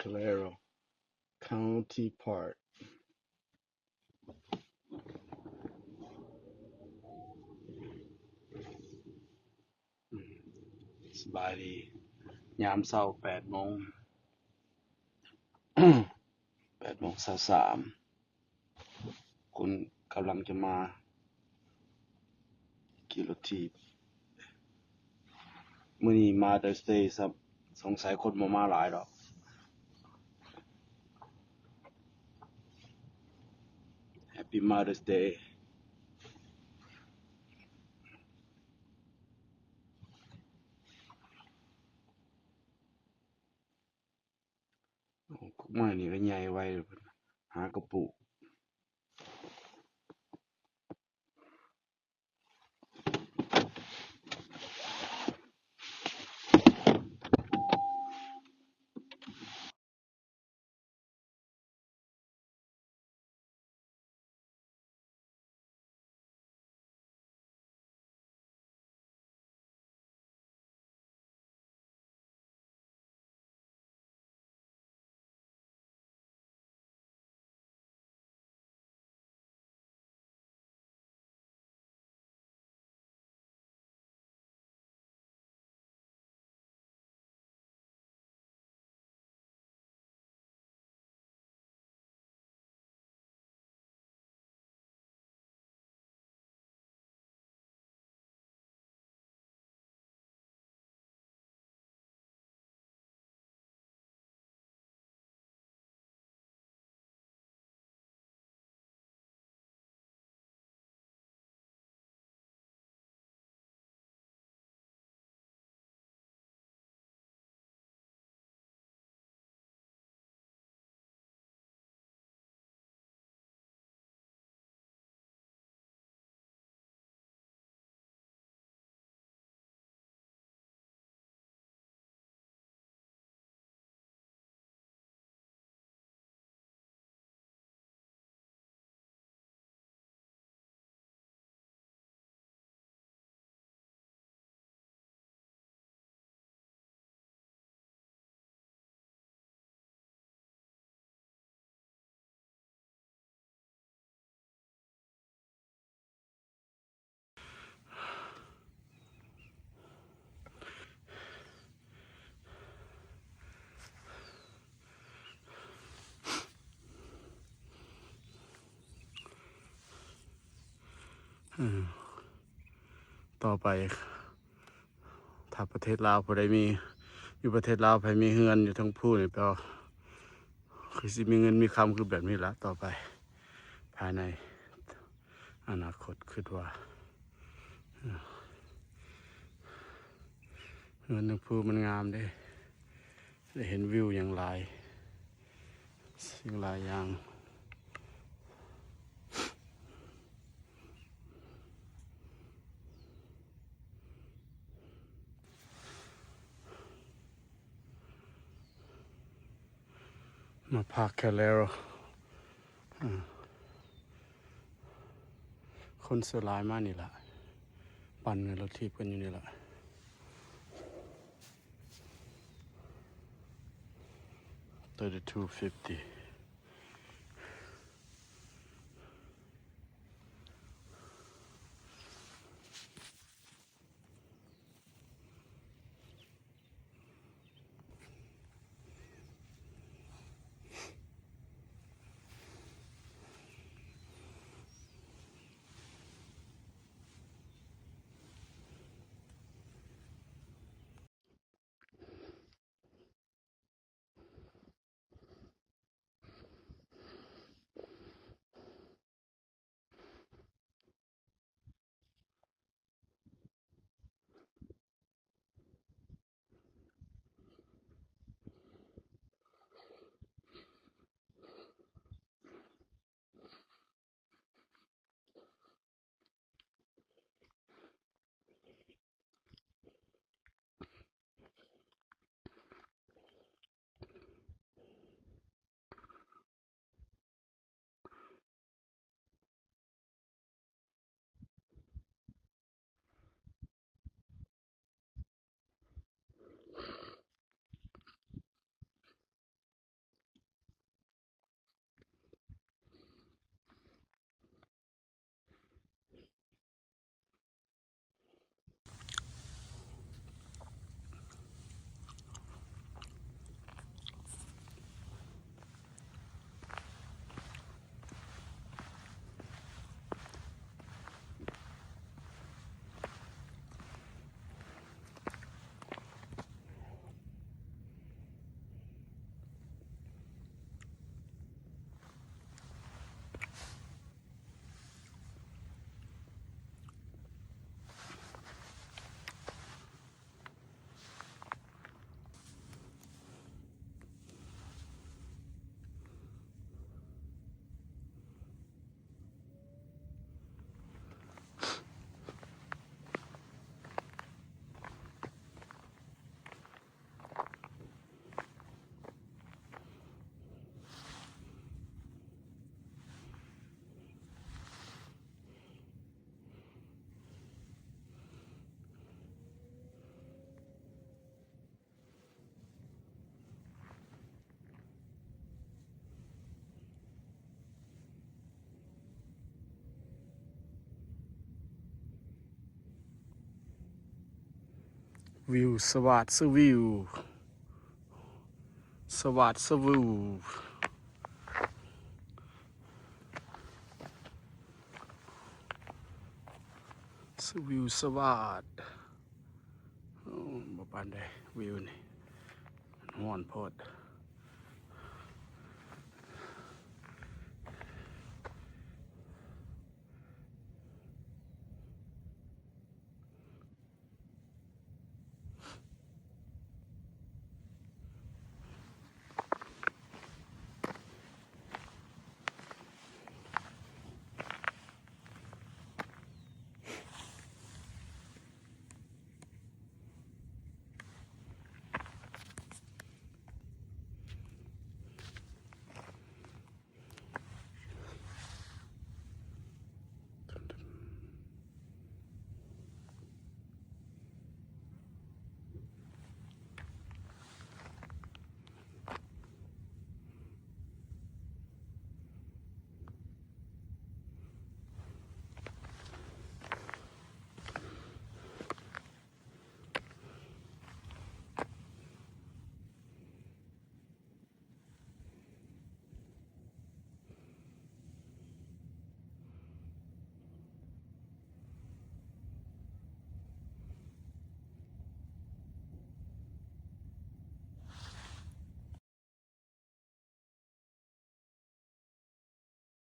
Calero County Park สบายดียามเช้า 8 โมง 8 โมง 23คุณกำลังจะมากี่รถทีบมื้อนี้ Mother's Day ครับสงสัยคนบ่มาหลายดอก Happy Mother's Day กุ๊กไม้นี่ก็ใหญ่ไว้หากระปุกต่อไปถ้าประเทศลาวผู้ใดมีอยู่ประเทศลาวไผมีเฮือนอยู่ทั้งผู้นี่ก็คือสิมีเงินมีคำคือแบบนี้ละต่อไปภายในอนาคตคิดว่าเฮือนทั้งผู้มันงามเด้ได้เห็นวิวอย่างหลายสิ่งหลายอย่างมาพาร์ค Calero คนเสือหลายมากนี่ล่ะปั่นเงินรถทีบกันอยู่นี่ล่ะ$32.50 วิวสวัสดสวิวสวัสดสวิวสวิวสวัสดบ่ปานใดวิวนี่ร้อนโพด